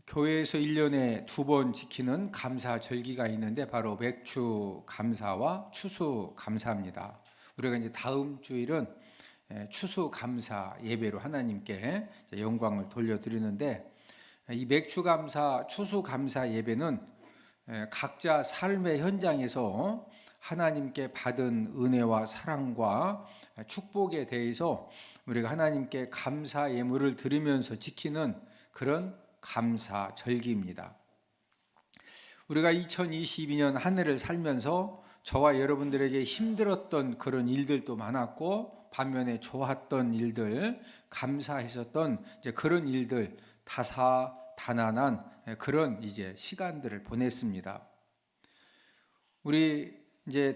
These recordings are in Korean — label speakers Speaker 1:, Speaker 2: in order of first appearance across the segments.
Speaker 1: 교회에서 1년에 2번 지키는 감사절기가 있는데 바로 맥주 감사와 추수 감사입니다. 우리가 이제 다음 주일은 추수 감사 예배로 하나님께 영광을 돌려드리는데, 이 맥주 감사, 추수 감사 예배는 각자 삶의 현장에서 하나님께 받은 은혜와 사랑과 축복에 대해서 우리가 하나님께 감사 예물을 드리면서 지키는 그런 감사 절기입니다. 우리가 2022년 한 해를 살면서 저와 여러분들에게 힘들었던 그런 일들도 많았고, 반면에 좋았던 일들, 감사했었던 그런 일들, 다사다난한 그런 시간들을 보냈습니다. 우리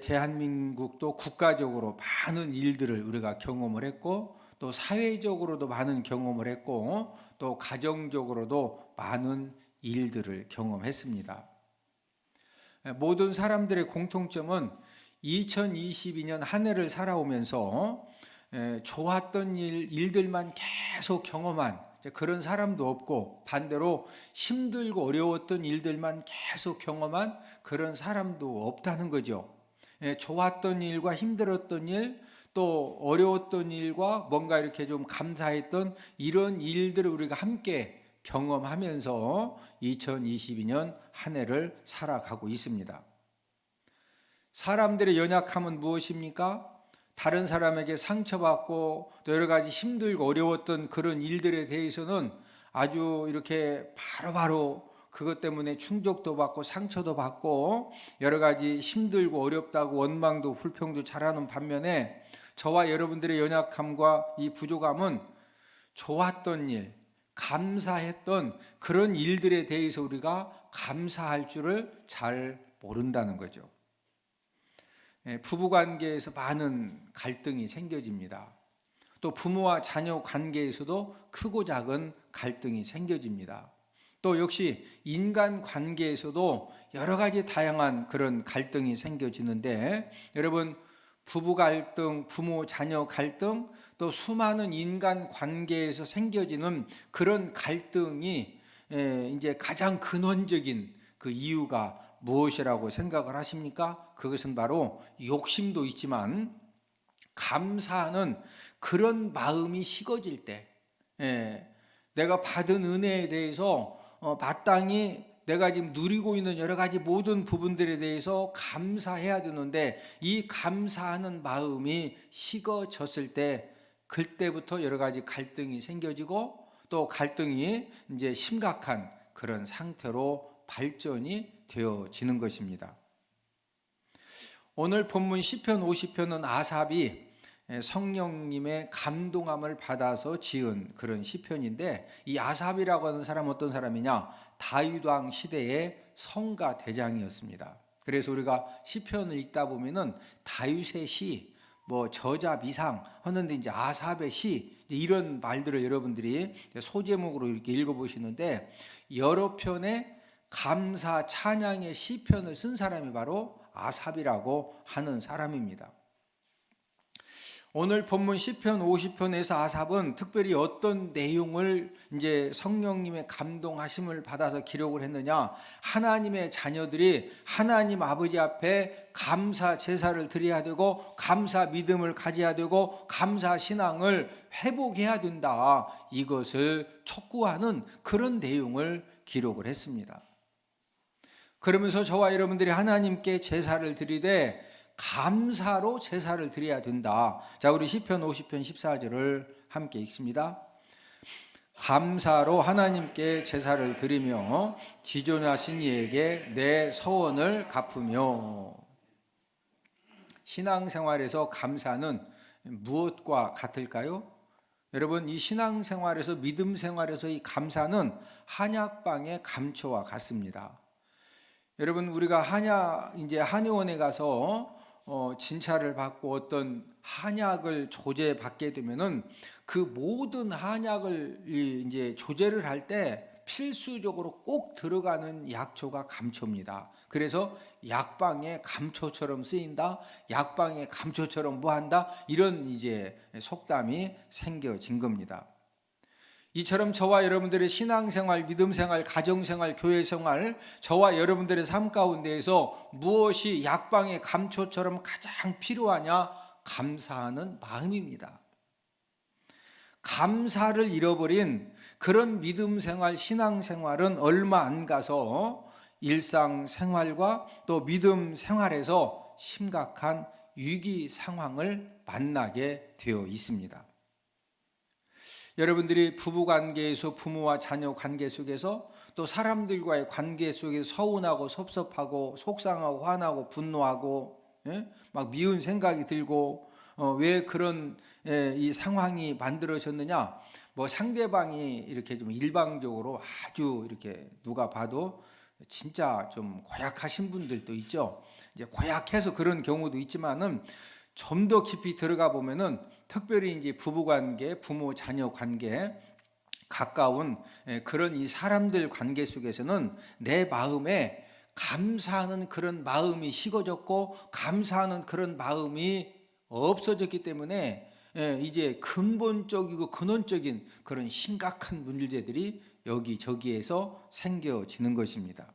Speaker 1: 대한민국도 국가적으로 많은 일들을 우리가 경험을 했고, 또 사회적으로도 많은 경험을 했고, 또 가정적으로도 많은 일들을 경험했습니다. 모든 사람들의 공통점은 2022년 한 해를 살아오면서 좋았던 일들만 계속 경험한 그런 사람도 없고, 반대로 힘들고 어려웠던 일들만 계속 경험한 그런 사람도 없다는 거죠. 좋았던 일과 힘들었던 일, 또 어려웠던 일과 뭔가 이렇게 좀 감사했던 이런 일들을 우리가 함께 경험하면서 2022년 한 해를 살아가고 있습니다. 사람들의 연약함은 무엇입니까? 다른 사람에게 상처받고 또 여러 가지 힘들고 어려웠던 그런 일들에 대해서는 아주 이렇게 바로바로 그것 때문에 충격도 받고 상처도 받고 여러 가지 힘들고 어렵다고 원망도 불평도 잘하는 반면에, 저와 여러분들의 연약함과 이 부족함은 좋았던 일, 감사했던 그런 일들에 대해서 우리가 감사할 줄을 잘 모른다는 거죠. 부부관계에서 많은 갈등이 생겨집니다. 또 부모와 자녀 관계에서도 크고 작은 갈등이 생겨집니다. 또 역시 인간 관계에서도 여러 가지 다양한 그런 갈등이 생겨지는데, 여러분, 부부 갈등, 부모 자녀 갈등, 또 수많은 인간 관계에서 생겨지는 그런 갈등이 이제 가장 근원적인 그 이유가 무엇이라고 생각을 하십니까? 그것은 바로 욕심도 있지만 감사하는 그런 마음이 식어질 때, 내가 받은 은혜에 대해서 마땅히 내가 지금 누리고 있는 여러 가지 모든 부분들에 대해서 감사해야 되는데, 이 감사하는 마음이 식어졌을 때, 그때부터 여러 가지 갈등이 생겨지고, 또 갈등이 이제 심각한 그런 상태로 발전이 되어지는 것입니다. 오늘 본문 시편 50편은 아삽이 성령님의 감동함을 받아서 지은 그런 시편인데, 이 아삽이라고 하는 사람은 어떤 사람이냐? 다윗 왕 시대의 성가 대장이었습니다. 그래서 우리가 시편을 읽다 보면은 다윗의 시, 저자 미상 하는데 이제 아삽의 시, 이런 말들을 여러분들이 소제목으로 이렇게 읽어보시는데, 여러 편의 감사 찬양의 시편을 쓴 사람이 바로 아삽이라고 하는 사람입니다. 오늘 본문 시편 50편에서 아삽은 특별히 어떤 내용을 이제 성령님의 감동하심을 받아서 기록을 했느냐? 하나님의 자녀들이 하나님 아버지 앞에 감사 제사를 드려야 되고, 감사 믿음을 가져야 되고, 감사 신앙을 회복해야 된다, 이것을 촉구하는 그런 내용을 기록을 했습니다. 그러면서 저와 여러분들이 하나님께 제사를 드리되 감사로 제사를 드려야 된다. 자, 우리 시편 50편 14절을 함께 읽습니다. 감사로 하나님께 제사를 드리며 지존하신 이에게 내 서원을 갚으며. 신앙생활에서 감사는 무엇과 같을까요? 여러분, 이 신앙생활에서, 믿음생활에서 이 감사는 한약방의 감초와 같습니다. 여러분, 우리가 한의원에 가서 진찰을 받고 어떤 한약을 조제받게 되면은 그 모든 한약을 이제 조제를 할 때 필수적으로 꼭 들어가는 약초가 감초입니다. 그래서 약방의 감초처럼 쓰인다, 약방의 감초처럼 뭐한다, 이런 이제 속담이 생겨진 겁니다. 이처럼 저와 여러분들의 신앙생활, 믿음생활, 가정생활, 교회생활, 저와 여러분들의 삶 가운데에서 무엇이 약방의 감초처럼 가장 필요하냐? 감사하는 마음입니다. 감사를 잃어버린 그런 믿음생활, 신앙생활은 얼마 안 가서 일상생활과 또 믿음생활에서 심각한 위기 상황을 만나게 되어 있습니다. 여러분들이 부부관계에서 부모와 자녀 관계 속에서 또 사람들과의 관계 속에서 서운하고 섭섭하고 속상하고 화나고 분노하고 막 미운 생각이 들고 왜 그런 이 상황이 만들어졌느냐? 뭐 상대방이 이렇게 좀 일방적으로 아주 이렇게 누가 봐도 진짜 좀 고약하신 분들도 있죠. 이제 고약해서 그런 경우도 있지만은 좀 더 깊이 들어가 보면은 특별히 이제 부부관계, 부모 자녀 관계 가까운 그런 이 사람들 관계 속에서는 내 마음에 감사하는 그런 마음이 식어졌고 감사하는 그런 마음이 없어졌기 때문에 이제 근본적이고 근원적인 그런 심각한 문제들이 여기저기에서 생겨지는 것입니다.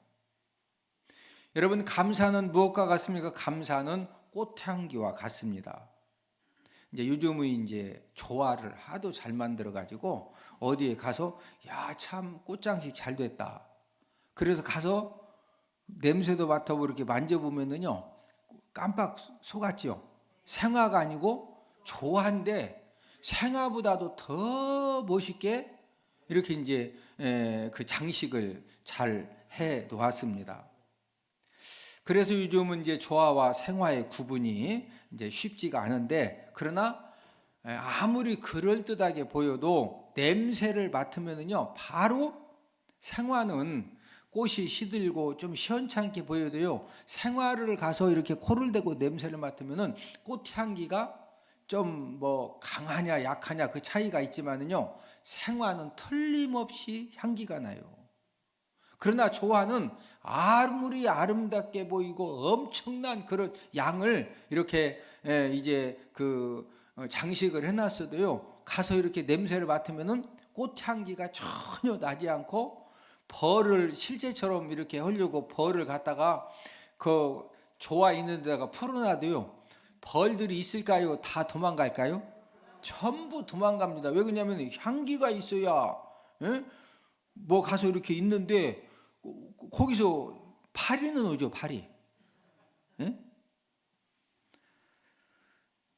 Speaker 1: 여러분, 감사는 무엇과 같습니까? 감사는 꽃향기와 같습니다. 이제 요즘은 이제 조화를 하도 잘 만들어 가지고 어디에 가서 야, 참 꽃장식 잘 됐다. 그래서 가서 냄새도 맡아보고 이렇게 만져보면은요 깜빡 속았죠. 생화가 아니고 조화인데 생화보다도 더 멋있게 이렇게 이제 그 장식을 잘 해 놓았습니다. 그래서 요즘은 이제 조화와 생화의 구분이 이제 쉽지가 않은데, 그러나 아무리 그럴듯하게 보여도 냄새를 맡으면은요 바로 생화는 꽃이 시들고 좀 시원찮게 보여도요, 생화를 가서 이렇게 코를 대고 냄새를 맡으면은 꽃향기가 좀 뭐 강하냐 약하냐 그 차이가 있지만은요, 생화는 틀림없이 향기가 나요. 그러나 조화는 아무리 아름답게 보이고 엄청난 그런 양을 이렇게 이제 그 장식을 해놨어도요, 가서 이렇게 냄새를 맡으면은 꽃향기가 전혀 나지 않고 벌을 실제처럼 이렇게 하려고 벌을 갖다가 그 조화 있는 데다가 풀어놔도요, 벌들이 있을까요? 다 도망갈까요? 전부 도망갑니다. 왜 그러냐면 향기가 있어야 뭐 가서 이렇게 있는데 거기서 파리는 오죠. 파리.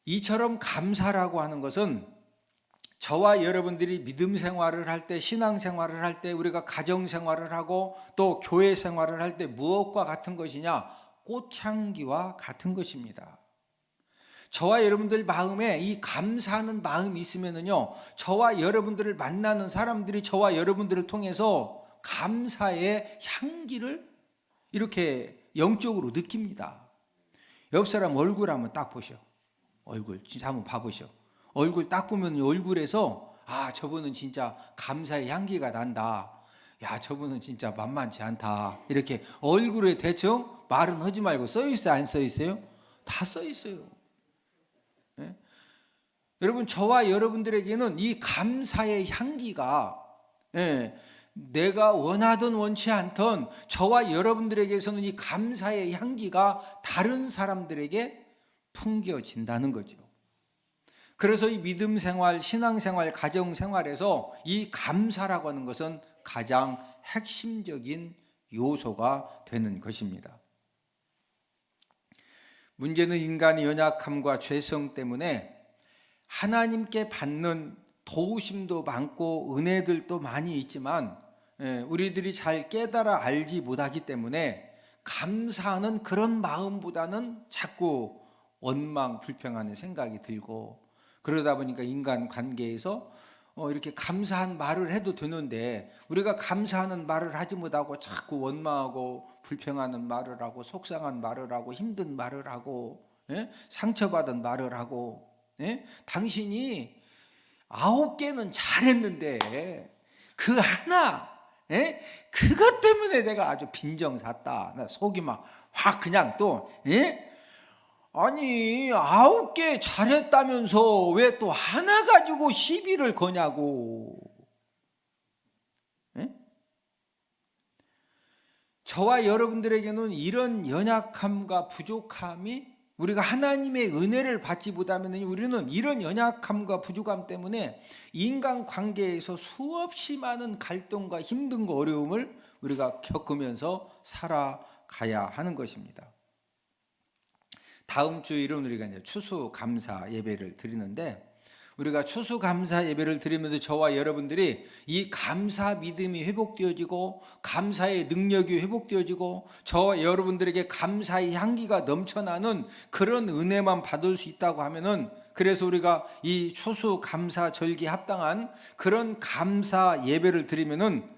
Speaker 1: 이처럼 감사라고 하는 것은 저와 여러분들이 믿음 생활을 할 때, 신앙 생활을 할 때, 우리가 가정 생활을 하고 또 교회 생활을 할 때 무엇과 같은 것이냐? 꽃향기와 같은 것입니다. 저와 여러분들 마음에 이 감사하는 마음이 있으면은요, 저와 여러분들을 만나는 사람들이 저와 여러분들을 통해서 감사의 향기를 이렇게 영적으로 느낍니다. 옆 사람 얼굴 한번 딱 보셔. 얼굴 진짜 한번 봐보셔. 얼굴 딱 보면 얼굴에서 아, 저분은 진짜 감사의 향기가 난다. 야, 저분은 진짜 만만치 않다. 이렇게 얼굴에 대충 말은 하지 말고 써 있어요, 안 써 있어요? 다 써 있어요. 예? 여러분, 저와 여러분들에게는 이 감사의 향기가 내가 원하든 원치 않던 저와 여러분들에게서는 이 감사의 향기가 다른 사람들에게 풍겨진다는 거죠. 그래서 이 믿음 생활, 신앙 생활, 가정 생활에서 이 감사라고 하는 것은 가장 핵심적인 요소가 되는 것입니다. 문제는 인간의 연약함과 죄성 때문에 하나님께 받는 도우심도 많고 은혜들도 많이 있지만 우리들이 잘 깨달아 알지 못하기 때문에 감사하는 그런 마음보다는 자꾸 원망, 불평하는 생각이 들고, 그러다 보니까 인간 관계에서 이렇게 감사한 말을 해도 되는데 우리가 감사하는 말을 하지 못하고 자꾸 원망하고 불평하는 말을 하고 속상한 말을 하고 힘든 말을 하고 상처받은 말을 하고 당신이 9개는 잘했는데 그 하나 그것 때문에 내가 아주 빈정샀다. 나 속이 막 확 그냥 또 아니 9개 잘했다면서 왜 또 하나 가지고 시비를 거냐고. 저와 여러분들에게는 이런 연약함과 부족함이 우리가 하나님의 은혜를 받지 못하면 우리는 이런 연약함과 부족함 때문에 인간 관계에서 수없이 많은 갈등과 힘든과 어려움을 우리가 겪으면서 살아가야 하는 것입니다. 다음 주일은 우리가 이제 추수감사 예배를 드리는데, 우리가 추수감사 예배를 드리면서 저와 여러분들이 이 감사 믿음이 회복되어지고 감사의 능력이 회복되어지고 저와 여러분들에게 감사의 향기가 넘쳐나는 그런 은혜만 받을 수 있다고 하면은, 그래서 우리가 이 추수감사 절기에 합당한 그런 감사 예배를 드리면은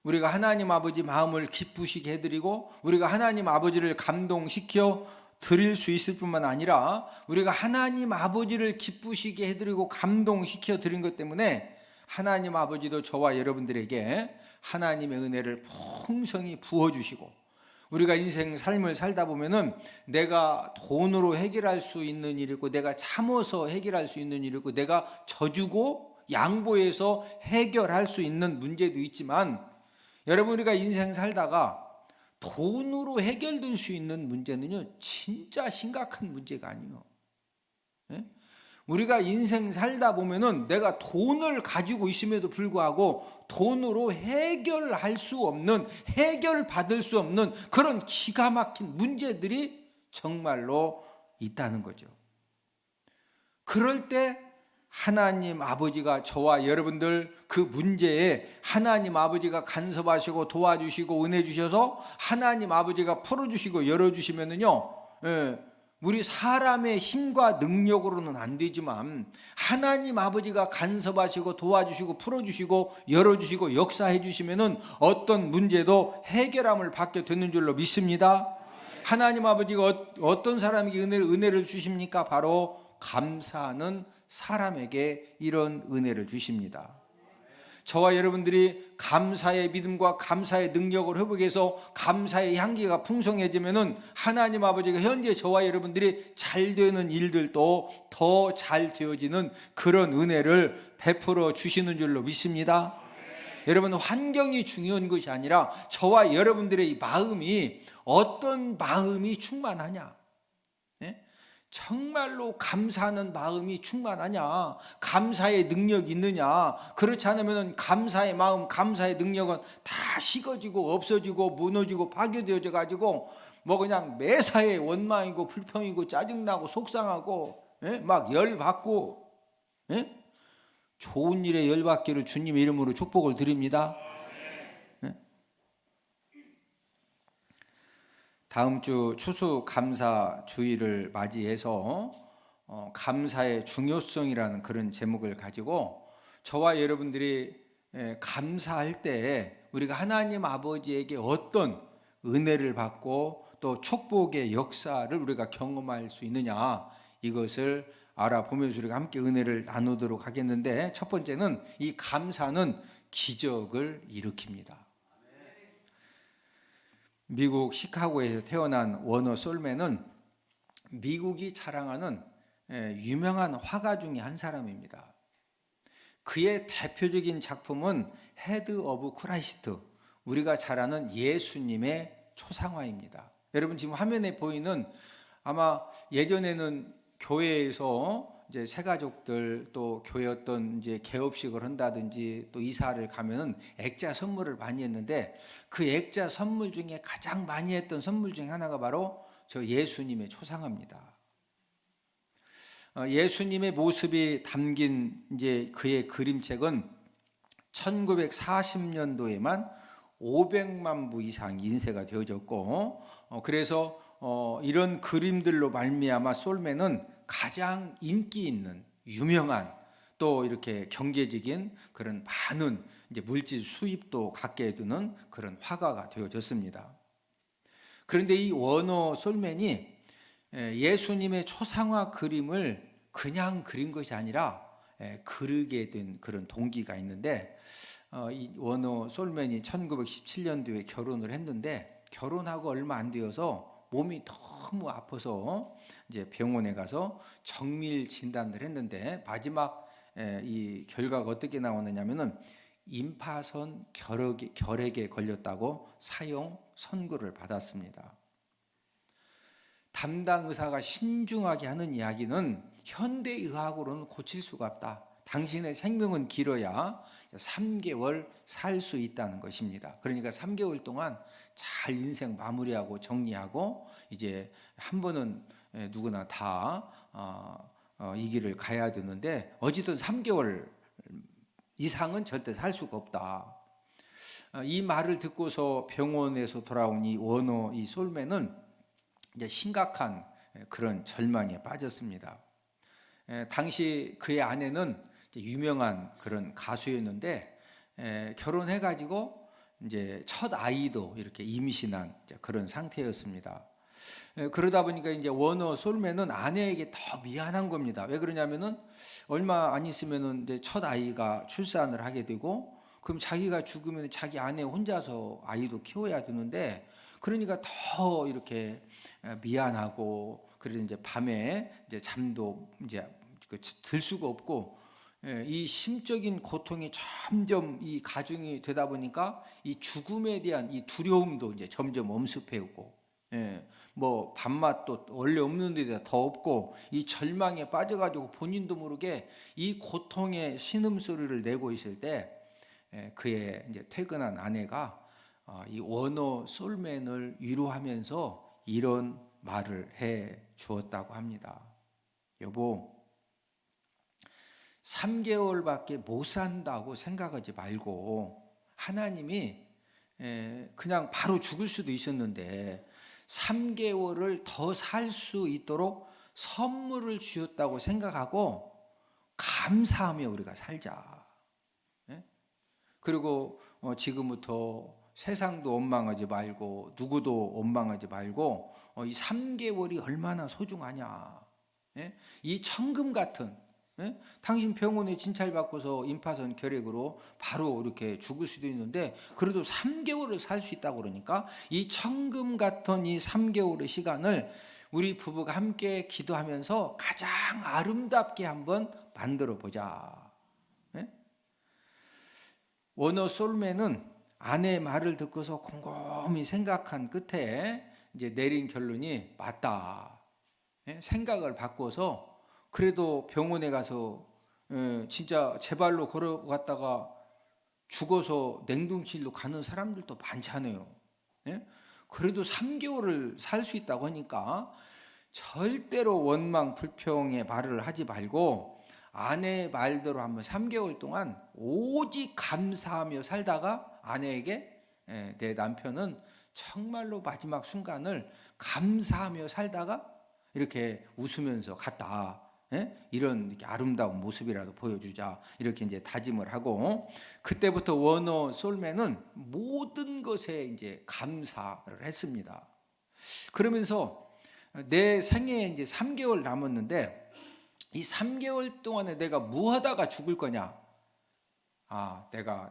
Speaker 1: 우리가 하나님 아버지 마음을 기쁘시게 해드리고 우리가 하나님 아버지를 감동시켜 드릴 수 있을 뿐만 아니라 우리가 하나님 아버지를 기쁘시게 해드리고 감동시켜 드린 것 때문에 하나님 아버지도 저와 여러분들에게 하나님의 은혜를 풍성히 부어주시고, 우리가 인생 삶을 살다 보면은 내가 돈으로 해결할 수 있는 일이 있고 내가 참어서 해결할 수 있는 일이 있고 내가 져주고 양보해서 해결할 수 있는 문제도 있지만, 여러분 우리가 인생 살다가 돈으로 해결될 수 있는 문제는요 진짜 심각한 문제가 아니에요. 우리가 인생 살다 보면은 내가 돈을 가지고 있음에도 불구하고 돈으로 해결할 수 없는, 해결받을 수 없는 그런 기가 막힌 문제들이 정말로 있다는 거죠. 그럴 때 하나님 아버지가 저와 여러분들 그 문제에 하나님 아버지가 간섭하시고 도와주시고 은혜 주셔서 하나님 아버지가 풀어주시고 열어주시면은요, 우리 사람의 힘과 능력으로는 안 되지만 하나님 아버지가 간섭하시고 도와주시고 풀어주시고 열어주시고 역사해 주시면은 어떤 문제도 해결함을 받게 되는 줄로 믿습니다. 하나님 아버지가 어떤 사람에게 은혜를 주십니까? 바로 감사하는 사람에게 이런 은혜를 주십니다. 저와 여러분들이 감사의 믿음과 감사의 능력을 회복해서 감사의 향기가 풍성해지면은 하나님 아버지가 현재 저와 여러분들이 잘 되는 일들도 더 잘 되어지는 그런 은혜를 베풀어 주시는 줄로 믿습니다. 여러분, 환경이 중요한 것이 아니라 저와 여러분들의 마음이 어떤 마음이 충만하냐, 정말로 감사하는 마음이 충만하냐, 감사의 능력이 있느냐. 그렇지 않으면 감사의 마음, 감사의 능력은 다 식어지고 없어지고 무너지고 파괴되어져 가지고 뭐 그냥 매사에 원망이고 불평이고 짜증나고 속상하고 막 열받고, 좋은 일에 열받기를 주님의 이름으로 축복을 드립니다. 다음 주 추수감사 주일을 맞이해서 감사의 중요성이라는 그런 제목을 가지고 저와 여러분들이 감사할 때 우리가 하나님 아버지에게 어떤 은혜를 받고 또 축복의 역사를 우리가 경험할 수 있느냐, 이것을 알아보면서 우리가 함께 은혜를 나누도록 하겠는데, 첫 번째는 이 감사는 기적을 일으킵니다. 미국 시카고에서 태어난 워너 솔맨은 미국이 자랑하는 유명한 화가 중에 한 사람입니다. 그의 대표적인 작품은 헤드 오브 크라이스트, 우리가 잘 아는 예수님의 초상화입니다. 여러분 지금 화면에 보이는, 아마 예전에는 교회에서 이제 새가족들 또 교회 어떤 이제 개업식을 한다든지 또 이사를 가면은 액자 선물을 많이 했는데, 그 액자 선물 중에 가장 많이 했던 선물 중에 하나가 바로 저 예수님의 초상화입니다. 예수님의 모습이 담긴 이제 그의 그림책은 1940년도에만 500만 부 이상 인쇄가 되어졌고, 그래서 이런 그림들로 말미암아 솔맨은 가장 인기 있는 유명한, 또 이렇게 경제적인 그런 많은 이제 물질 수입도 갖게 되는 그런 화가가 되어졌습니다. 그런데 이 워너 솔맨이 예수님의 초상화 그림을 그냥 그린 것이 아니라 그리게 된 그런 동기가 있는데, 이 워너 솔맨이 1917년도에 결혼을 했는데 결혼하고 얼마 안 되어서 몸이 너무 아파서 이제 병원에 가서 정밀 진단을 했는데 마지막 이 결과가 어떻게 나왔느냐면은 임파선 결핵에 걸렸다고 사형 선고를 받았습니다. 담당 의사가 신중하게 하는 이야기는 현대의학으로는 고칠 수가 없다. 당신의 생명은 길어야 3개월 살 수 있다는 것입니다. 그러니까 3개월 동안 잘 인생 마무리하고 정리하고 이제 한 번은 누구나 다 이 길을 가야 되는데 어쨌든 3개월 이상은 절대 살 수가 없다. 이 말을 듣고서 병원에서 돌아온 이 원어 이 솔맨은 이제 심각한 그런 절망에 빠졌습니다. 당시 그의 아내는 유명한 그런 가수였는데 결혼해가지고 이제 첫 아이도 이렇게 임신한 그런 상태였습니다. 그러다 보니까 이제 워너 솔맨은 아내에게 더 미안한 겁니다. 왜 그러냐면은 얼마 안 있으면은 이제 첫 아이가 출산을 하게 되고 그럼 자기가 죽으면 자기 아내 혼자서 아이도 키워야 되는데 그러니까 더 이렇게 미안하고 그래서 이제 밤에 이제 잠도 이제 들 수가 없고 이 심적인 고통이 점점 이 가중이 되다 보니까 이 죽음에 대한 이 두려움도 이제 점점 엄습해오고 뭐 밥맛도 원래 없는 데다 더 없고 이 절망에 빠져가지고 본인도 모르게 이 고통의 신음소리를 내고 있을 때 그의 이제 퇴근한 아내가 이 워너 솔맨을 위로하면서 이런 말을 해 주었다고 합니다. 여보, 3개월밖에 못 산다고 생각하지 말고 하나님이 그냥 바로 죽을 수도 있었는데 3개월을 더 살 수 있도록 선물을 주셨다고 생각하고 감사하며 우리가 살자. 그리고 지금부터 세상도 원망하지 말고 누구도 원망하지 말고 이 3개월이 얼마나 소중하냐. 이 천금 같은 당신 병원에 진찰받고서 임파선 결핵으로 바로 이렇게 죽을 수도 있는데 그래도 3개월을 살 수 있다고 그러니까 이 천금 같은 이 3개월의 시간을 우리 부부가 함께 기도하면서 가장 아름답게 한번 만들어 보자. 워너 솔맨은 아내의 말을 듣고서 곰곰이 생각한 끝에 이제 내린 결론이 맞다. 생각을 바꿔서 그래도 병원에 가서 진짜 제 발로 걸어갔다가 죽어서 냉동실로 가는 사람들도 많잖아요. 그래도 3개월을 살 수 있다고 하니까 절대로 원망 불평의 말을 하지 말고 아내의 말대로 한번 3개월 동안 오직 감사하며 살다가 아내에게 내 남편은 정말로 마지막 순간을 감사하며 살다가 이렇게 웃으면서 갔다. 이런 이렇게 아름다운 모습이라도 보여주자. 이렇게 이제 다짐을 하고 그때부터 워너 솔맨은 모든 것에 이제 감사를 했습니다. 그러면서 내 생애에 이제 3개월 남았는데 이 3개월 동안에 내가 뭐 하다가 죽을 거냐?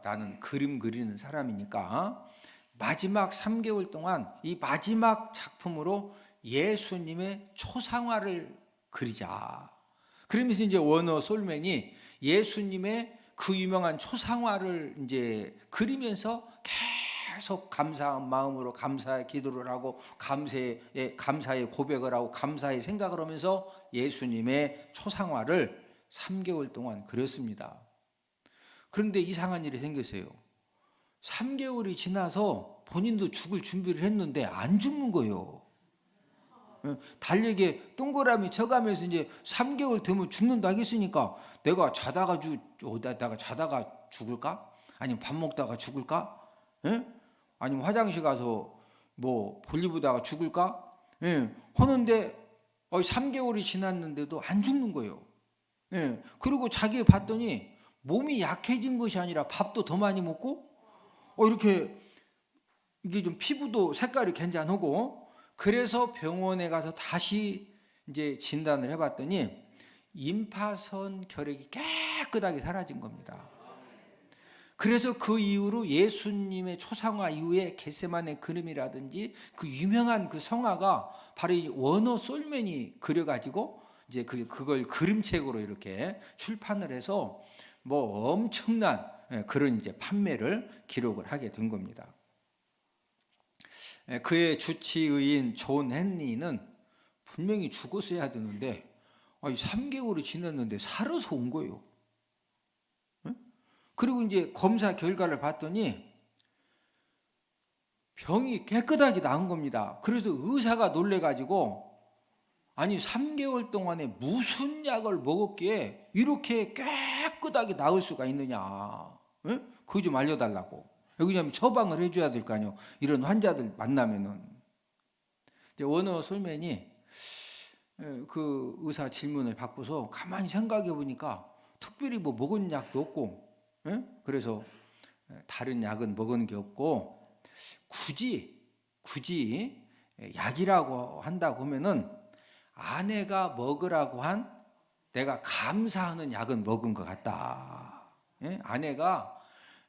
Speaker 1: 나는 그림 그리는 사람이니까 마지막 3개월 동안 이 마지막 작품으로 예수님의 초상화를 그리자. 그러면서 이제 워너 솔맨이 예수님의 그 유명한 초상화를 이제 그리면서 계속 감사한 마음으로 감사의 기도를 하고 감사의 고백을 하고 감사의 생각을 하면서 예수님의 초상화를 3개월 동안 그렸습니다. 그런데 이상한 일이 생겼어요. 3개월이 지나서 본인도 죽을 준비를 했는데 안 죽는 거예요. 달력에 동그라미 쳐가면서 이제 3개월 되면 죽는다 하겠으니까 내가 자다가 죽을까? 아니면 밥 먹다가 죽을까? 아니면 화장실 가서 뭐 볼일 보다가 죽을까? 하는데 3개월이 지났는데도 안 죽는 거예요. 그리고 자기 봤더니 몸이 약해진 것이 아니라 밥도 더 많이 먹고 이게 좀 피부도 색깔이 괜찮고 그래서 병원에 가서 다시 이제 진단을 해봤더니 임파선 결핵이 깨끗하게 사라진 겁니다. 그래서 그 이후로 예수님의 초상화 이후에 겟세마네 그림이라든지 그 유명한 그 성화가 바로 이 워너 솔맨이 그려가지고 이제 그걸 그림책으로 이렇게 출판을 해서 뭐 엄청난 그런 이제 판매를 기록을 하게 된 겁니다. 그의 주치의인 존 헨리는 분명히 죽었어야 되는데 3개월이 지났는데 살아서 온 거예요. 그리고 이제 검사 결과를 봤더니 병이 깨끗하게 나은 겁니다. 그래서 의사가 놀래가지고 아니 3개월 동안에 무슨 약을 먹었기에 이렇게 깨끗하게 나을 수가 있느냐, 그거 좀 알려달라고. 왜냐하면 처방을 해줘야 될 거 아니에요. 이런 환자들 만나면은. 어느 솔맨이 그 의사 질문을 받고서 가만히 생각해 보니까 특별히 뭐 먹은 약도 없고, 그래서 다른 약은 먹은 게 없고, 굳이 약이라고 한다고 하면은 아내가 먹으라고 한 내가 감사하는 약은 먹은 것 같다. 아내가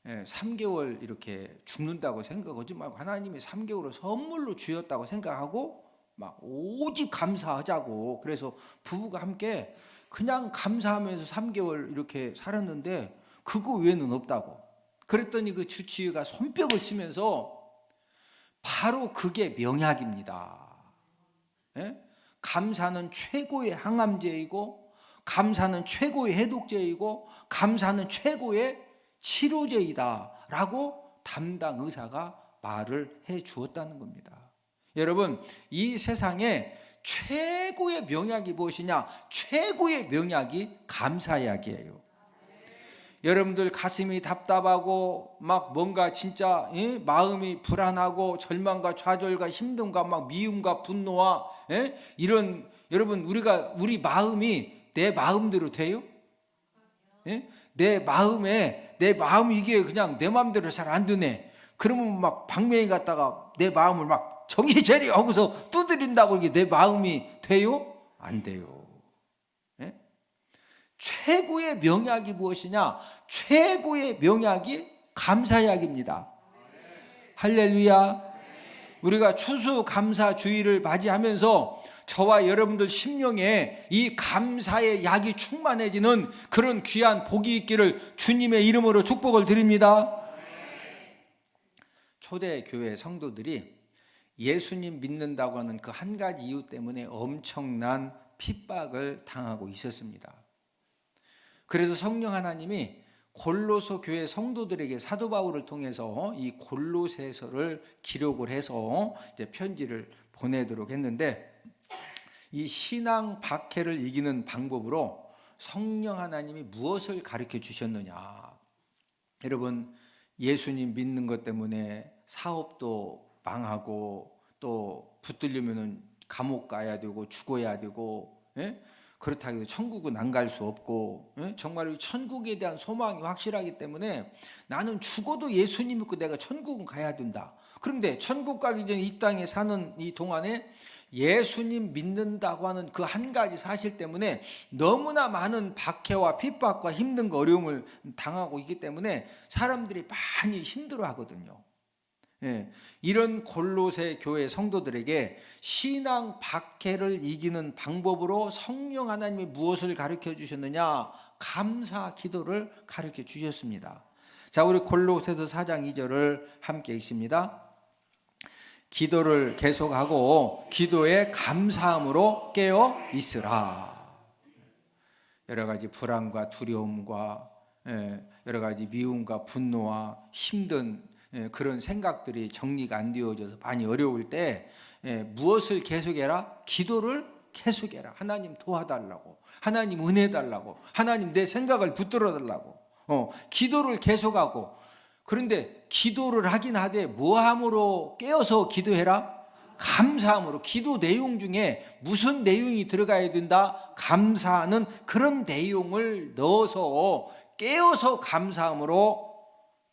Speaker 1: 3개월 이렇게 죽는다고 생각하지 말고 하나님이 3개월을 선물로 주셨다고 생각하고 막 오직 감사하자고. 그래서 부부가 함께 그냥 감사하면서 3개월 이렇게 살았는데 그거 외에는 없다고. 그랬더니 그 주치의가 손뼉을 치면서 바로 그게 명약입니다. 감사는 최고의 항암제이고, 감사는 최고의 해독제이고, 감사는 최고의 치료제이다 라고 담당 의사가 말을 해 주었다는 겁니다. 여러분, 이 세상에 최고의 명약이 무엇이냐? 최고의 명약이 감사약이에요. 여러분들 가슴이 답답하고 막 뭔가 진짜 마음이 불안하고 절망과 좌절과 힘듦과 막 미움과 분노와 이런, 여러분 우리 마음이 내 마음대로 돼요? 내 마음이 이게 그냥 내 마음대로 잘 안 되네. 그러면 막 방맹이 갔다가 내 마음을 막 정신 차려 하고서 두드린다고 이게 내 마음이 돼요? 안 돼요. 최고의 명약이 무엇이냐? 최고의 명약이 감사약입니다. 할렐루야. 우리가 추수감사주의를 맞이하면서 저와 여러분들 심령에 이 감사의 약이 충만해지는 그런 귀한 복이 있기를 주님의 이름으로 축복을 드립니다. 초대교회 성도들이 예수님 믿는다고 하는 그 한 가지 이유 때문에 엄청난 핍박을 당하고 있었습니다. 그래서 성령 하나님이 골로새 교회 성도들에게 사도 바울을 통해서 이 골로새서를 기록을 해서 이제 편지를 보내도록 했는데, 이 신앙 박해를 이기는 방법으로 성령 하나님이 무엇을 가르쳐 주셨느냐? 여러분, 예수님 믿는 것 때문에 사업도 망하고 또 붙들리면은 감옥 가야 되고 죽어야 되고, 그렇다고 해서 천국은 안 갈 수 없고, 정말 천국에 대한 소망이 확실하기 때문에 나는 죽어도 예수님 믿고 내가 천국은 가야 된다. 그런데 천국 가기 전에 이 땅에 사는 이 동안에 예수님 믿는다고 하는 그 한 가지 사실 때문에 너무나 많은 박해와 핍박과 힘든 거, 어려움을 당하고 있기 때문에 사람들이 많이 힘들어 하거든요. 이런 골로새 교회 성도들에게 신앙 박해를 이기는 방법으로 성령 하나님이 무엇을 가르쳐 주셨느냐? 감사 기도를 가르쳐 주셨습니다. 자, 우리 골로새서 4장 2절을 함께 읽습니다. 기도를 계속하고 기도에 감사함으로 깨어 있으라. 여러 가지 불안과 두려움과 여러 가지 미움과 분노와 힘든 그런 생각들이 정리가 안 되어져서 많이 어려울 때 무엇을 계속해라? 기도를 계속해라. 하나님 도와달라고, 하나님 은혜 달라고, 하나님 내 생각을 붙들어 달라고. 기도를 계속하고. 그런데 기도를 하긴 하되 뭐함으로 깨어서 기도해라? 감사함으로. 기도 내용 중에 무슨 내용이 들어가야 된다? 감사하는 그런 내용을 넣어서 깨어서 감사함으로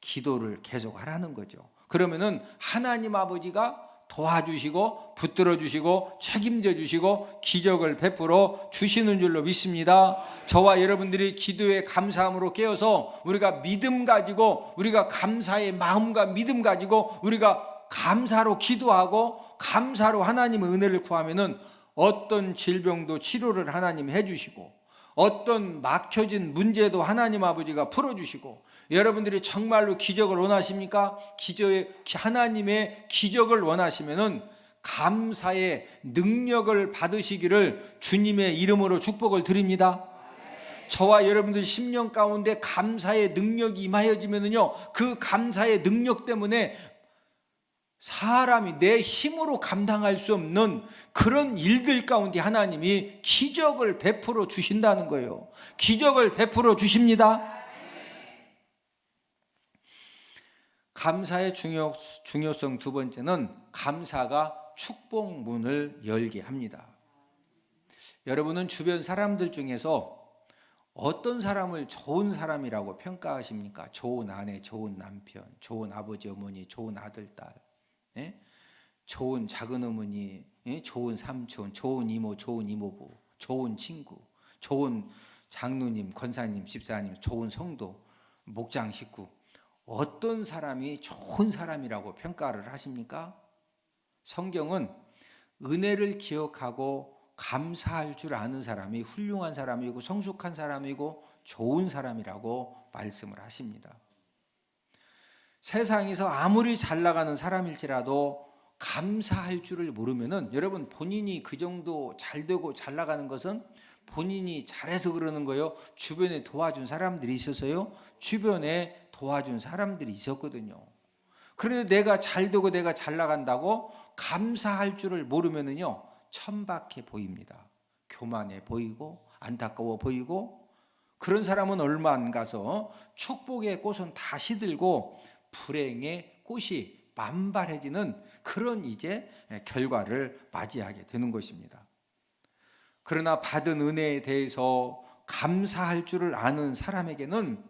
Speaker 1: 기도를 계속 하라는 거죠. 그러면은 하나님 아버지가 도와주시고 붙들어 주시고 책임져 주시고 기적을 베풀어 주시는 줄로 믿습니다. 저와 여러분들이 기도에 감사함으로 깨어서 우리가 믿음 가지고, 우리가 감사의 마음과 믿음 가지고 우리가 감사로 기도하고 감사로 하나님의 은혜를 구하면은 어떤 질병도 치료를 하나님이 해주시고, 어떤 막혀진 문제도 하나님 아버지가 풀어주시고, 여러분들이 정말로 기적을 원하십니까? 하나님의 기적을 원하시면은 감사의 능력을 받으시기를 주님의 이름으로 축복을 드립니다. 저와 여러분들 10년 가운데 감사의 능력이 임하여지면은요, 그 감사의 능력 때문에 사람이 내 힘으로 감당할 수 없는 그런 일들 가운데 하나님이 기적을 베풀어 주신다는 거예요. 기적을 베풀어 주십니다. 감사의 중요성 두 번째는 감사가 축복문을 열게 합니다. 여러분은 주변 사람들 중에서 어떤 사람을 좋은 사람이라고 평가하십니까? 좋은 아내, 좋은 남편, 좋은 아버지, 어머니, 좋은 아들, 딸, 좋은 작은 어머니, 좋은 삼촌, 좋은 이모, 좋은 이모부, 좋은 친구, 좋은 장로님, 권사님, 집사님, 좋은 성도, 목장 식구, 어떤 사람이 좋은 사람이라고 평가를 하십니까? 성경은 은혜를 기억하고 감사할 줄 아는 사람이 훌륭한 사람이고 성숙한 사람이고 좋은 사람이라고 말씀을 하십니다. 세상에서 아무리 잘 나가는 사람일지라도 감사할 줄을 모르면은, 여러분, 본인이 그 정도 잘 되고 잘 나가는 것은 본인이 잘해서 그러는 거예요? 주변에 도와준 사람들이 있어서요? 주변에 도와준 사람들이 있었거든요. 그런데 내가 잘 되고 내가 잘 나간다고 감사할 줄을 모르면은요, 천박해 보입니다. 교만해 보이고 안타까워 보이고, 그런 사람은 얼마 안 가서 축복의 꽃은 다 시들고 불행의 꽃이 만발해지는 그런 이제 결과를 맞이하게 되는 것입니다. 그러나 받은 은혜에 대해서 감사할 줄을 아는 사람에게는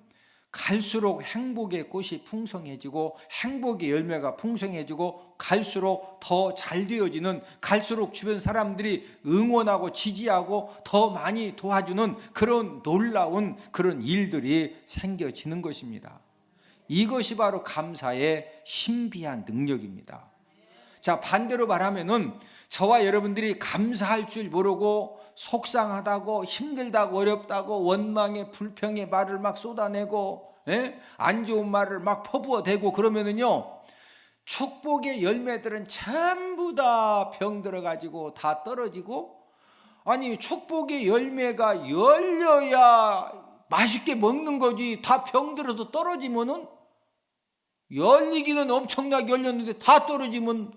Speaker 1: 갈수록 행복의 꽃이 풍성해지고 행복의 열매가 풍성해지고 갈수록 더 잘 되어지는, 갈수록 주변 사람들이 응원하고 지지하고 더 많이 도와주는 그런 놀라운 그런 일들이 생겨지는 것입니다. 이것이 바로 감사의 신비한 능력입니다. 자, 반대로 말하면은 저와 여러분들이 감사할 줄 모르고 속상하다고 힘들다고 어렵다고 원망의 불평의 말을 막 쏟아내고 안 좋은 말을 막 퍼부어대고 그러면은요, 축복의 열매들은 전부 다 병들어가지고 다 떨어지고, 아니 축복의 열매가 열려야 맛있게 먹는 거지, 다 병들어서 떨어지면은, 열리기는 엄청나게 열렸는데 다 떨어지면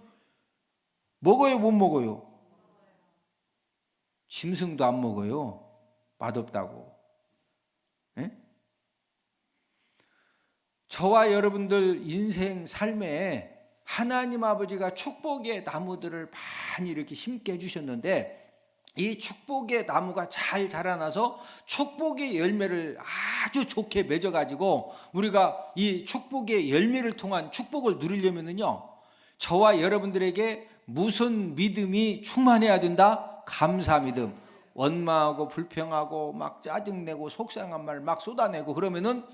Speaker 1: 먹어요, 못 먹어요? 짐승도 안 먹어요. 맛없다고. 저와 여러분들 인생 삶에 하나님 아버지가 축복의 나무들을 많이 이렇게 심게 해주셨는데, 이 축복의 나무가 잘 자라나서 축복의 열매를 아주 좋게 맺어가지고 우리가 이 축복의 열매를 통한 축복을 누리려면요, 저와 여러분들에게 무슨 믿음이 충만해야 된다? 감사 믿음. 원망하고 불평하고 막 짜증내고 속상한 말 막 쏟아내고 그러면은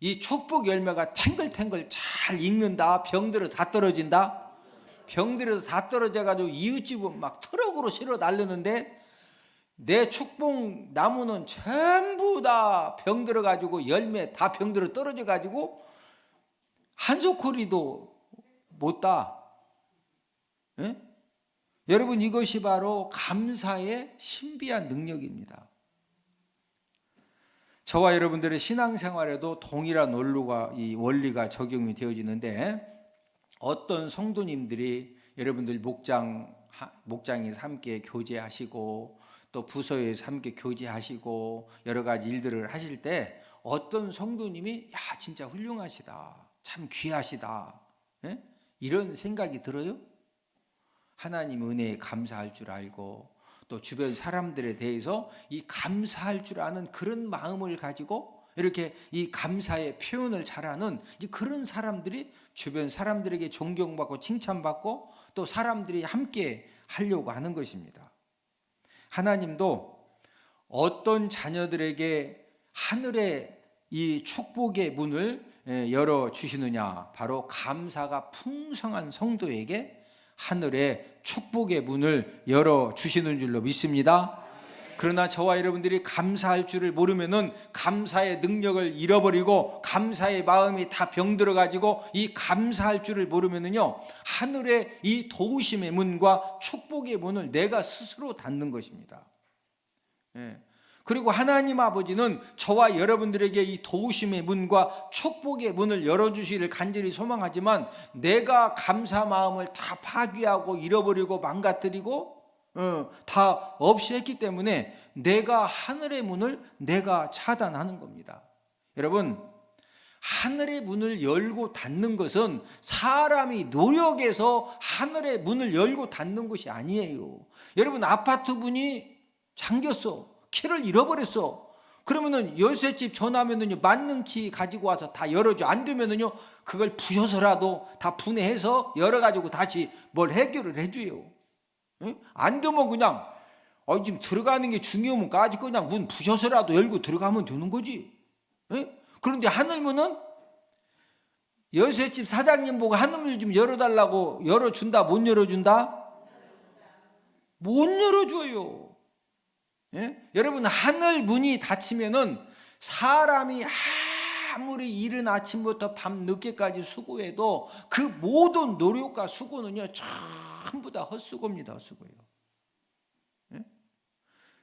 Speaker 1: 이 축복 열매가 탱글탱글 잘 익는다. 병들어 다 떨어진다. 병들어서 다 떨어져가지고 이웃집은 막 트럭으로 실어 날르는데 내 축복 나무는 전부 다 병들어가지고 열매 다 병들어 떨어져가지고 한 소쿠리도 못 따. 여러분, 이것이 바로 감사의 신비한 능력입니다. 저와 여러분들의 신앙생활에도 동일한 원리가 적용이 되어지는데, 어떤 성도님들이 여러분들 목장에서 함께 교제하시고 또 부서에서 함께 교제하시고 여러 가지 일들을 하실 때 어떤 성도님이 야 진짜 훌륭하시다, 참 귀하시다, 이런 생각이 들어요. 하나님 은혜에 감사할 줄 알고 또 주변 사람들에 대해서 이 감사할 줄 아는 그런 마음을 가지고 이렇게 이 감사의 표현을 잘하는 그런 사람들이 주변 사람들에게 존경받고 칭찬받고 또 사람들이 함께 하려고 하는 것입니다. 하나님도 어떤 자녀들에게 하늘의 이 축복의 문을 열어주시느냐, 바로 감사가 풍성한 성도에게 하늘의 축복의 문을 열어주시는 줄로 믿습니다. 그러나 저와 여러분들이 감사할 줄을 모르면은 감사의 능력을 잃어버리고 감사의 마음이 다 병들어 가지고 이 감사할 줄을 모르면은요, 하늘의 이 도우심의 문과 축복의 문을 내가 스스로 닫는 것입니다. 그리고 하나님 아버지는 저와 여러분들에게 이 도우심의 문과 축복의 문을 열어주시기를 간절히 소망하지만 내가 감사 마음을 다 파괴하고 잃어버리고 망가뜨리고 다 없이 했기 때문에 내가 하늘의 문을 내가 차단하는 겁니다. 여러분, 하늘의 문을 열고 닫는 것은 사람이 노력해서 하늘의 문을 열고 닫는 것이 아니에요. 여러분, 아파트 문이 잠겼어. 키를 잃어버렸어. 그러면은 열쇠집 전화하면은요, 맞는 키 가지고 와서 다 열어줘. 안 되면은요, 그걸 부셔서라도 다 분해해서 열어가지고 다시 뭘 해결을 해줘요. 안 되면 그냥 지금 들어가는 게 중요하면 까지 그냥 문 부셔서라도 열고 들어가면 되는 거지. 그런데 하늘문은 열쇠집 사장님 보고 하늘문 좀 열어달라고 열어준다, 못 열어준다? 못 열어줘요. 여러분, 하늘 문이 닫히면은 사람이 아무리 이른 아침부터 밤 늦게까지 수고해도 그 모든 노력과 수고는요, 전부 다 헛수고입니다. 헛수고예요.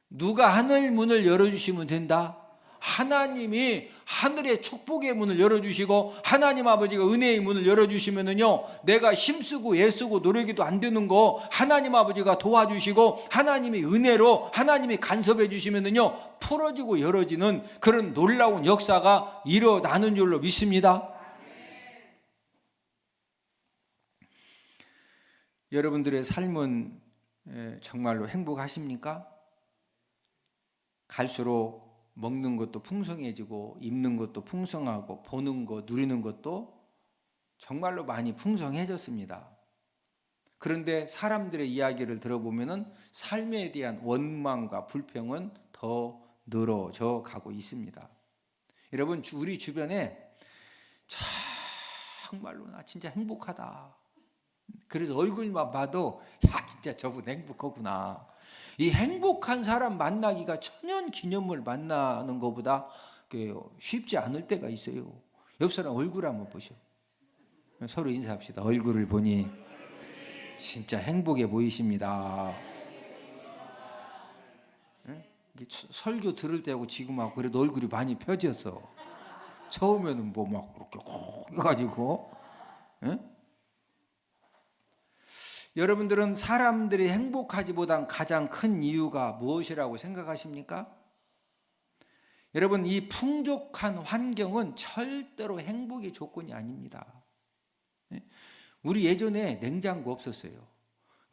Speaker 1: 누가 하늘 문을 열어주시면 된다? 하나님이 하늘의 축복의 문을 열어주시고 하나님 아버지가 은혜의 문을 열어주시면은요, 내가 힘쓰고 애쓰고 노력해도 안 되는 거 하나님 아버지가 도와주시고 하나님이 은혜로 하나님이 간섭해 주시면은요, 풀어지고 열어지는 그런 놀라운 역사가 일어나는 줄로 믿습니다. 여러분들의 삶은 정말로 행복하십니까? 갈수록 먹는 것도 풍성해지고 입는 것도 풍성하고 보는 것, 누리는 것도 정말로 많이 풍성해졌습니다. 그런데 사람들의 이야기를 들어보면은 삶에 대한 원망과 불평은 더 늘어져 가고 있습니다. 여러분, 우리 주변에 정말로 나 진짜 행복하다. 그래서 얼굴만 봐도 야, 진짜 저분 행복하구나. 이 행복한 사람 만나기가 천연 기념을 만나는 것보다 쉽지 않을 때가 있어요. 옆 사람 얼굴 한번 보셔. 서로 인사합시다. 얼굴을 보니 진짜 행복해 보이십니다. 설교 들을 때하고 지금하고 그래도 얼굴이 많이 펴져서 처음에는 뭐 막 그렇게 해가지고 여러분들은 사람들이 행복하지보단 가장 큰 이유가 무엇이라고 생각하십니까? 여러분, 이 풍족한 환경은 절대로 행복의 조건이 아닙니다. 우리 예전에 냉장고 없었어요.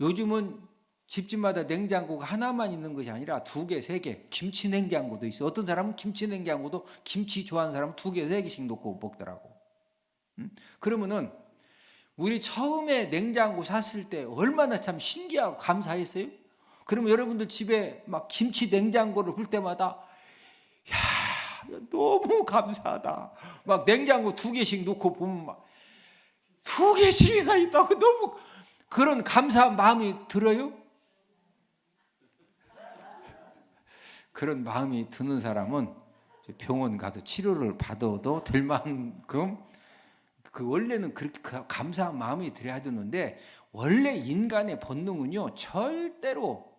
Speaker 1: 요즘은 집집마다 냉장고가 하나만 있는 것이 아니라 2개, 3개, 김치 냉장고도 있어. 어떤 사람은 김치 냉장고도 김치 좋아하는 사람은 2개, 3개씩 놓고 먹더라고. 그러면은 우리 처음에 냉장고 샀을 때 얼마나 참 신기하고 감사했어요? 그러면 여러분들 집에 막 김치 냉장고를 볼 때마다 야, 너무 감사하다. 막 냉장고 2개씩 놓고 보면 막 2개씩이나 있다고 너무 그런 감사한 마음이 들어요? 그런 마음이 드는 사람은 병원 가서 치료를 받아도 될 만큼 원래는 그렇게 감사한 마음이 들어야 되는데 원래 인간의 본능은요, 절대로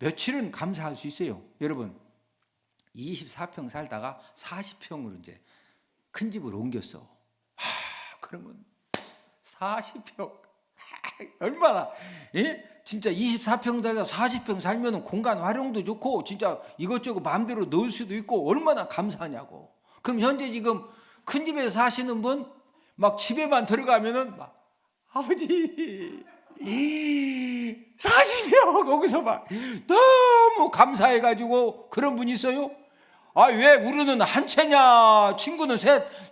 Speaker 1: 며칠은 감사할 수 있어요. 여러분, 24평 살다가 40평으로 이제 큰 집으로 옮겼어. 그러면 40평 얼마나 진짜 24평 살다 40평 살면 공간 활용도 좋고 진짜 이것저것 마음대로 넣을 수도 있고 얼마나 감사하냐고. 그럼 현재 지금 큰 집에 사시는 분 막 집에만 들어가면은 막 아버지 40평 거기서 막 너무 감사해가지고 그런 분 있어요? 왜 우리는 한 채냐? 친구는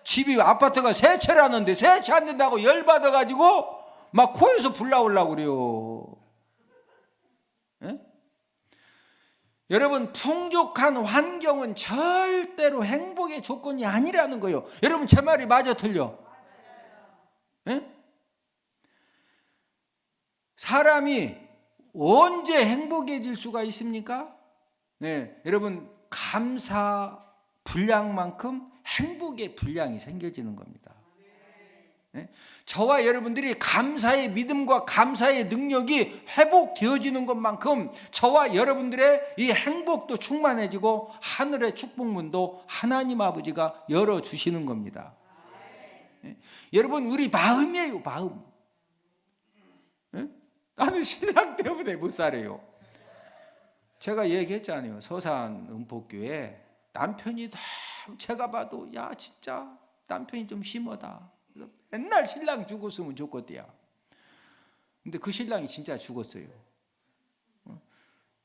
Speaker 1: 집이 아파트가 3채라는데 3채 안 된다고 열받아가지고 막 코에서 불 나오려고 그래요. 여러분, 풍족한 환경은 절대로 행복의 조건이 아니라는 거예요. 여러분, 제 말이 맞아 틀려? 사람이 언제 행복해질 수가 있습니까? 네, 여러분 감사 분량만큼 행복의 분량이 생겨지는 겁니다. 네? 저와 여러분들이 감사의 믿음과 감사의 능력이 회복되어지는 것만큼 저와 여러분들의 이 행복도 충만해지고 하늘의 축복문도 하나님 아버지가 열어주시는 겁니다. 네? 여러분 우리 마음이에요, 마음. 네? 나는 신랑 때문에 못 살아요. 제가 얘기했잖아요. 서산 은폭교회 남편이 너무 제가 봐도 야 진짜 남편이 좀 심하다. 맨날 신랑 죽었으면 좋겠대요. 근데 그 신랑이 진짜 죽었어요.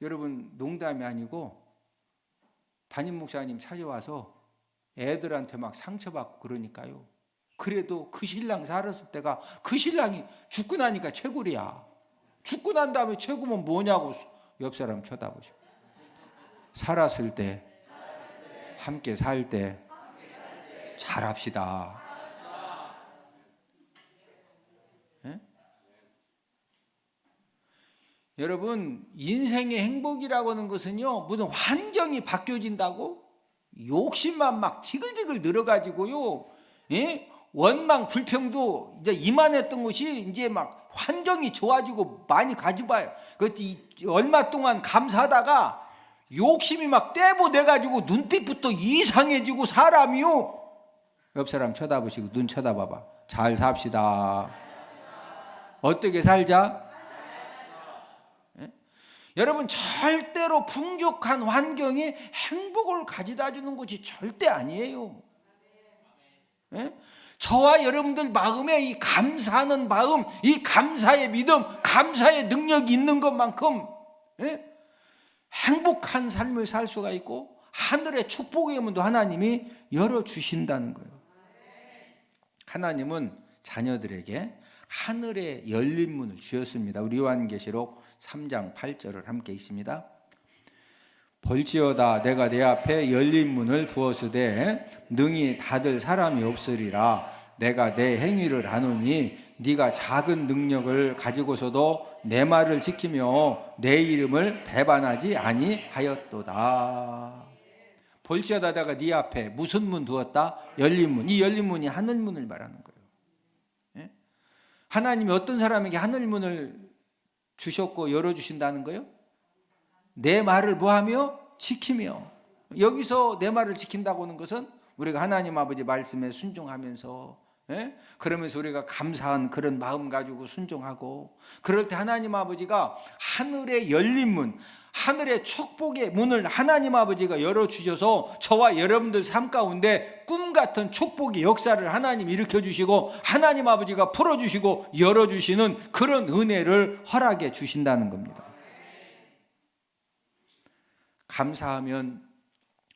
Speaker 1: 여러분 농담이 아니고 담임 목사님 찾아와서 애들한테 막 상처받고 그러니까요. 그래도 그 신랑 살았을 때가 그 신랑이 죽고 나니까 최고리야. 죽고 난 다음에 최고면 뭐냐고 옆 사람 쳐다보죠. 살았을 때 함께 살 때 잘합시다. 네? 여러분 인생의 행복이라고 하는 것은요 무슨 환경이 바뀌어진다고 욕심만 막 티글티글 늘어가지고요, 예? 원망 불평도 이제 이만했던 것이 이제 막 환경이 좋아지고 많이 가져봐요. 얼마 동안 감사하다가 욕심이 막 떼보내가지고 눈빛부터 이상해지고 사람이요. 옆 사람 쳐다보시고 눈 쳐다봐봐. 잘 삽시다. 어떻게 살자? 예? 여러분 절대로 풍족한 환경이 행복을 가져다 주는 것이 절대 아니에요. 예? 저와 여러분들 마음에 이 감사하는 마음, 이 감사의 믿음, 감사의 능력이 있는 것만큼, 예? 행복한 삶을 살 수가 있고 하늘의 축복의 문도 하나님이 열어주신다는 거예요. 하나님은 자녀들에게 하늘의 열린 문을 주셨습니다. 우리 요한계시록 3장 8절을 함께 읽습니다. 볼지어다 내가 내 앞에 열린 문을 두었으되 능히 닫을 사람이 없으리라. 내가 내 행위를 아노니 네가 작은 능력을 가지고서도 내 말을 지키며 내 이름을 배반하지 아니하였도다. 볼지어다 내가 네 앞에 무슨 문 두었다? 열린 문. 이 열린 문이 하늘 문을 말하는 거예요. 예? 하나님이 어떤 사람에게 하늘 문을 주셨고 열어주신다는 거예요? 내 말을 뭐하며? 지키며. 여기서 내 말을 지킨다고 하는 것은 우리가 하나님 아버지 말씀에 순종하면서, 예? 그러면서 우리가 감사한 그런 마음 가지고 순종하고, 그럴 때 하나님 아버지가 하늘의 열린 문, 하늘의 축복의 문을 하나님 아버지가 열어주셔서 저와 여러분들 삶 가운데 꿈같은 축복의 역사를 하나님 일으켜주시고 하나님 아버지가 풀어주시고 열어주시는 그런 은혜를 허락해 주신다는 겁니다. 감사하면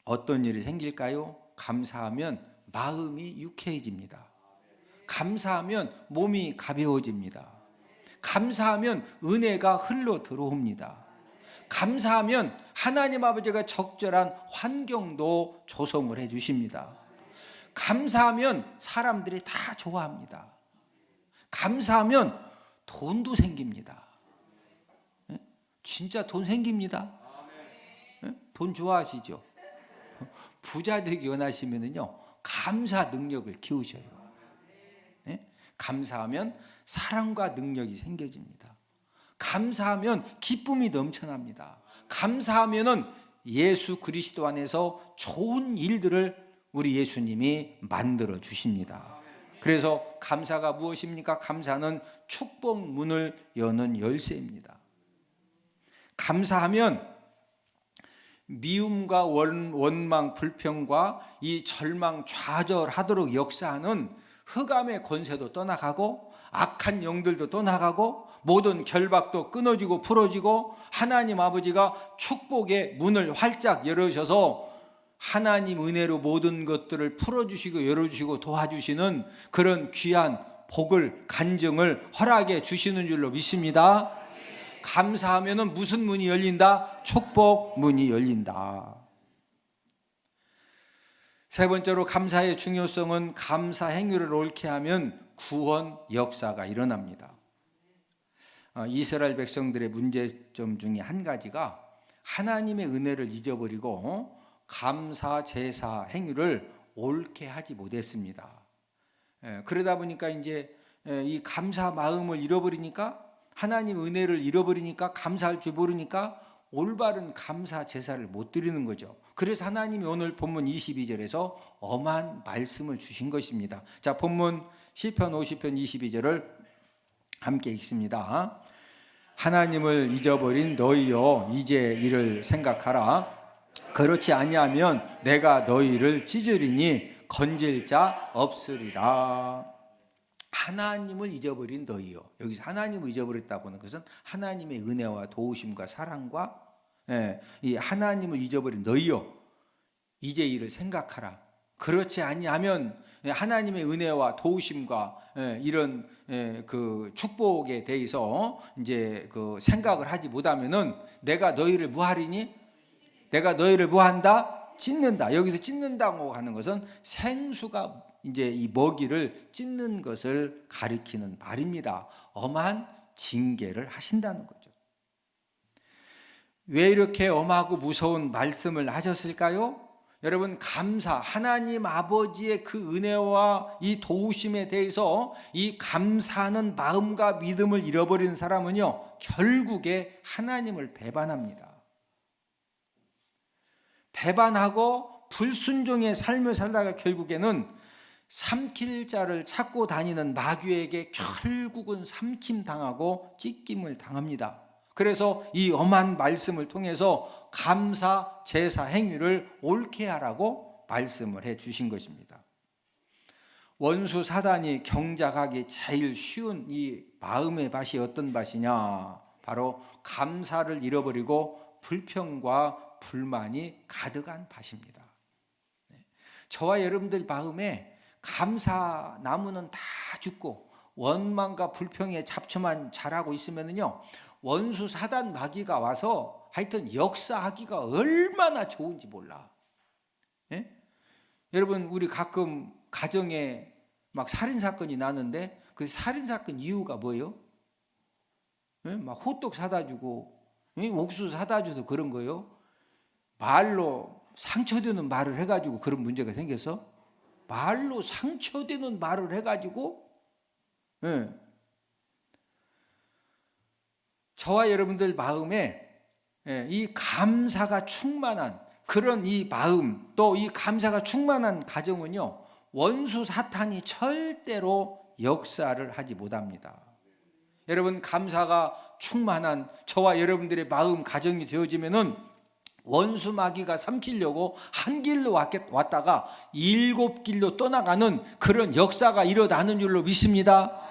Speaker 1: 어떤 일이 생길까요? 감사하면 마음이 유쾌해집니다. 감사하면 몸이 가벼워집니다. 감사하면 은혜가 흘러 들어옵니다. 감사하면 하나님 아버지가 적절한 환경도 조성을 해 주십니다. 감사하면 사람들이 다 좋아합니다. 감사하면 돈도 생깁니다. 진짜 돈 생깁니다. 돈 좋아하시죠? 부자 되기 원하시면은요 감사 능력을 키우셔요. 감사하면 사랑과 능력이 생겨집니다. 감사하면 기쁨이 넘쳐납니다. 감사하면은 예수 그리스도 안에서 좋은 일들을 우리 예수님이 만들어 주십니다. 그래서 감사가 무엇입니까? 감사는 축복 문을 여는 열쇠입니다. 감사하면 미움과 원망, 불평과 이 절망, 좌절하도록 역사하는 흑암의 권세도 떠나가고 악한 영들도 떠나가고 모든 결박도 끊어지고 풀어지고 하나님 아버지가 축복의 문을 활짝 열어주셔서 하나님 은혜로 모든 것들을 풀어주시고 열어주시고 도와주시는 그런 귀한 복을 간증을 허락해 주시는 줄로 믿습니다. 감사하면 무슨 문이 열린다? 축복 문이 열린다. 세 번째로 감사의 중요성은 감사 행위를 옳게 하면 구원 역사가 일어납니다. 이스라엘 백성들의 문제점 중에 한 가지가 하나님의 은혜를 잊어버리고 감사 제사 행위를 옳게 하지 못했습니다. 그러다 보니까 이제 이 감사 마음을 잃어버리니까, 하나님 은혜를 잃어버리니까, 감사할 줄 모르니까 올바른 감사 제사를 못 드리는 거죠. 그래서 하나님이 오늘 본문 22절에서 엄한 말씀을 주신 것입니다. 자, 본문 시편 50편 22절을 함께 읽습니다. 하나님을 잊어버린 너희여, 이제 이를 생각하라. 그렇지 아니하면 내가 너희를 찢으리니 건질 자 없으리라. 하나님을 잊어버린 너희요. 여기서 하나님을 잊어버렸다고 하는 것은 하나님의 은혜와 도우심과 사랑과 이 하나님을 잊어버린 너희요, 이제 이를 생각하라. 그렇지 아니하면 하나님의 은혜와 도우심과 이런 그 축복에 대해서 이제 그 생각을 하지 못하면은 내가 너희를 무하리니, 내가 너희를 무한다, 찢는다. 여기서 찢는다고 하는 것은 생수가 이제 이 먹이를 찢는 것을 가리키는 말입니다. 엄한 징계를 하신다는 거죠. 왜 이렇게 엄하고 무서운 말씀을 하셨을까요? 여러분, 감사, 하나님 아버지의 그 은혜와 이 도우심에 대해서 이 감사하는 마음과 믿음을 잃어버리는 사람은요, 결국에 하나님을 배반합니다. 배반하고 불순종의 삶을 살다가 결국에는 삼킬 자를 찾고 다니는 마귀에게 결국은 삼킴당하고 찢김을 당합니다. 그래서 이 엄한 말씀을 통해서 감사 제사 행위를 옳게 하라고 말씀을 해 주신 것입니다. 원수 사단이 경작하기 제일 쉬운 이 마음의 밭이 어떤 밭이냐? 바로 감사를 잃어버리고 불평과 불만이 가득한 밭입니다. 저와 여러분들 마음에 감사 나무는 다 죽고 원망과 불평의 잡초만 자라고 있으면요, 원수 사단 마귀가 와서 하여튼 역사하기가 얼마나 좋은지 몰라. 예? 여러분, 우리 가끔 가정에 막 살인 사건이 나는데 그 살인 사건 이유가 뭐예요? 예? 막 호떡 사다 주고 옥수수 사다 줘서 그런 거예요. 말로 상처되는 말을 해가지고 그런 문제가 생겨서, 말로 상처되는 말을 해가지고 저와 여러분들 마음에 이 감사가 충만한 그런 이 마음, 또 이 감사가 충만한 가정은요, 원수 사탄이 절대로 역사를 하지 못합니다. 여러분, 감사가 충만한 저와 여러분들의 마음 가정이 되어지면은 원수 마귀가 삼키려고 한 길로 왔다가 7길로 떠나가는 그런 역사가 일어나는 줄로 믿습니다.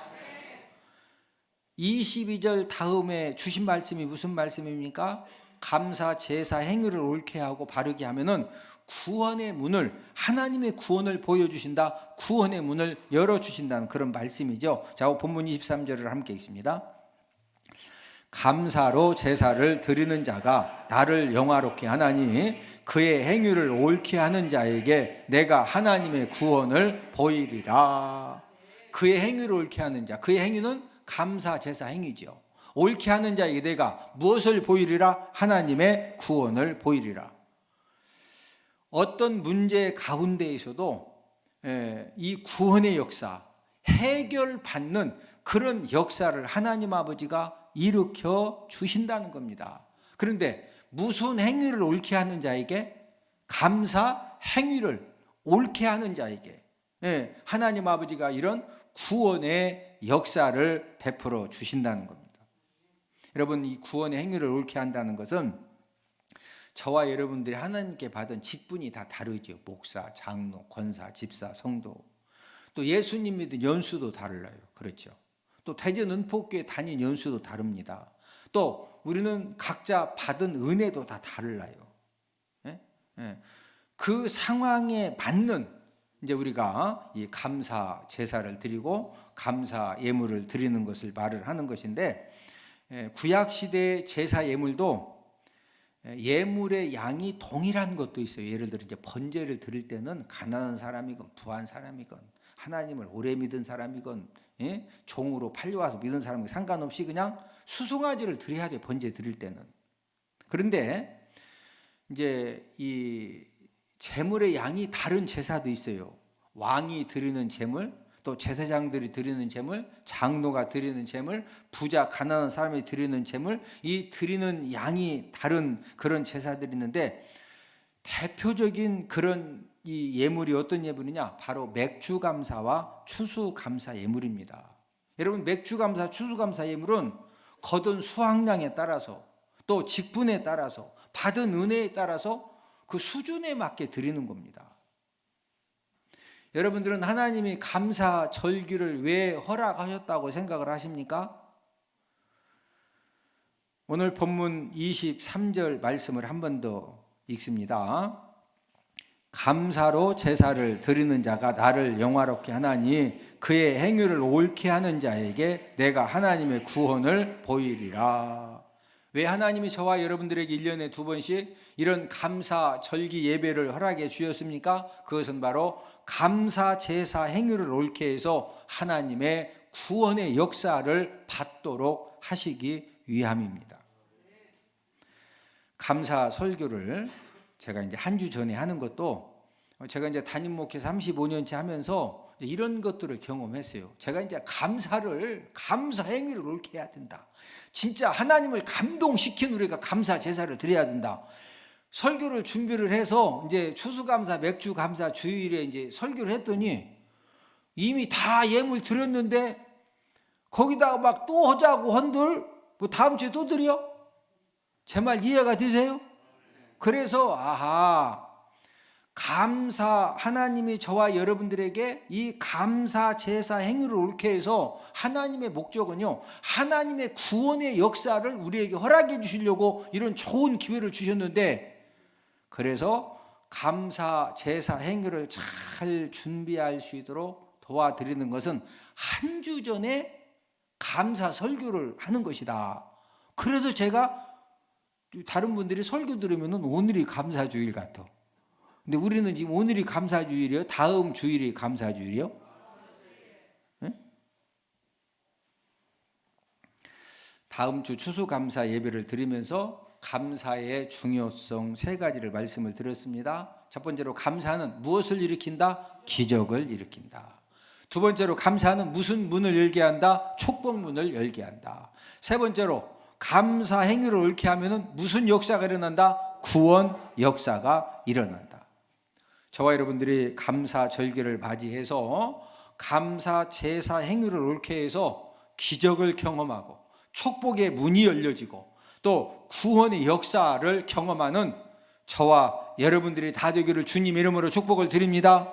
Speaker 1: 22절 다음에 주신 말씀이 무슨 말씀입니까? 감사 제사 행위를 옳게 하고 바르게 하면은 구원의 문을, 하나님의 구원을 보여주신다, 구원의 문을 열어주신다는 그런 말씀이죠. 자, 본문 23절을 함께 읽습니다. 감사로 제사를 드리는 자가 나를 영화롭게 하나니 그의 행위를 옳게 하는 자에게 내가 하나님의 구원을 보이리라. 그의 행위를 옳게 하는 자, 그의 행위는 감사 제사 행위죠. 옳게 하는 자에게 내가 무엇을 보이리라? 하나님의 구원을 보이리라. 어떤 문제 가운데에서도 이 구원의 역사, 해결받는 그런 역사를 하나님 아버지가 일으켜 주신다는 겁니다. 그런데 무슨 행위를 옳게 하는 자에게? 감사 행위를 옳게 하는 자에게 하나님 아버지가 이런 구원의 역사를 베풀어 주신다는 겁니다. 여러분, 이 구원의 행위를 옳게 한다는 것은 저와 여러분들이 하나님께 받은 직분이 다 다르죠. 목사, 장로, 권사, 집사, 성도, 또 예수님 믿은 연수도 달라요. 그렇죠. 또 대전 은폭교회 다닌 연수도 다릅니다. 또 우리는 각자 받은 은혜도 다 달라요. 그 상황에 맞는 이제 우리가 이 감사 제사를 드리고 감사 예물을 드리는 것을 말을 하는 것인데, 구약 시대의 제사 예물도 예물의 양이 동일한 것도 있어요. 예를 들어 이제 번제를 드릴 때는 가난한 사람이건 부한 사람이건 하나님을 오래 믿은 사람이건 종으로 팔려와서 믿은 사람이건 상관없이 그냥 수송아지를 드려야 돼요. 번제 드릴 때는. 그런데 이제 이 제물의 양이 다른 제사도 있어요. 왕이 드리는 제물, 또 제사장들이 드리는 제물, 장로가 드리는 제물, 부자 가난한 사람이 드리는 제물, 이 드리는 양이 다른 그런 제사들이 있는데 대표적인 그런 이 예물이 어떤 예물이냐? 바로 맥주감사와 추수감사 예물입니다. 여러분, 맥주감사, 추수감사 예물은 거둔 수확량에 따라서 또 직분에 따라서 받은 은혜에 따라서 그 수준에 맞게 드리는 겁니다. 여러분들은 하나님이 감사 절기를 왜 허락하셨다고 생각을 하십니까? 오늘 본문 23절 말씀을 한 번 더 읽습니다. 감사로 제사를 드리는 자가 나를 영화롭게 하나니 그의 행위를 옳게 하는 자에게 내가 하나님의 구원을 보이리라. 왜 하나님이 저와 여러분들에게 1년에 2번씩 이런 감사 절기 예배를 허락해 주셨습니까? 그것은 바로 감사 제사 행위를 옳게 해서 하나님의 구원의 역사를 받도록 하시기 위함입니다. 감사 설교를 제가 이제 한 주 전에 하는 것도 제가 이제 담임 목회 35년째 하면서 이런 것들을 경험했어요. 제가 이제 감사 행위를 옳게 해야 된다. 진짜 하나님을 감동시킨 우리가 감사 제사를 드려야 된다. 설교를 준비를 해서 이제 추수감사, 맥주감사 주일에 이제 설교를 했더니 이미 다 예물 드렸는데 거기다가 막 또 하자고 헌들 뭐 다음 주에 또 드려? 제 말 이해가 되세요? 그래서 감사, 하나님이 저와 여러분들에게 이 감사 제사 행위를 옳게 해서 하나님의 목적은요, 하나님의 구원의 역사를 우리에게 허락해 주시려고 이런 좋은 기회를 주셨는데, 그래서 감사 제사 행위를 잘 준비할 수 있도록 도와드리는 것은 한 주 전에 감사 설교를 하는 것이다. 그래서 제가 다른 분들이 설교 들으면 오늘이 감사주일 같아. 근데 우리는 지금 오늘이 감사주일이요? 다음 주일이 감사주일이요? 네? 다음 주 추수감사 예배를 드리면서 감사의 중요성 3가지를 말씀을 드렸습니다. 첫 번째로 감사는 무엇을 일으킨다? 기적을 일으킨다. 두 번째로 감사는 무슨 문을 열게 한다? 축복문을 열게 한다. 세 번째로 감사 행위를 옳게 하면 무슨 역사가 일어난다? 구원 역사가 일어난다. 저와 여러분들이 감사 절기를 맞이해서 감사 제사 행위를 옳게 해서 기적을 경험하고 축복의 문이 열려지고 또 구원의 역사를 경험하는 저와 여러분들이 다 되기를 주님 이름으로 축복을 드립니다.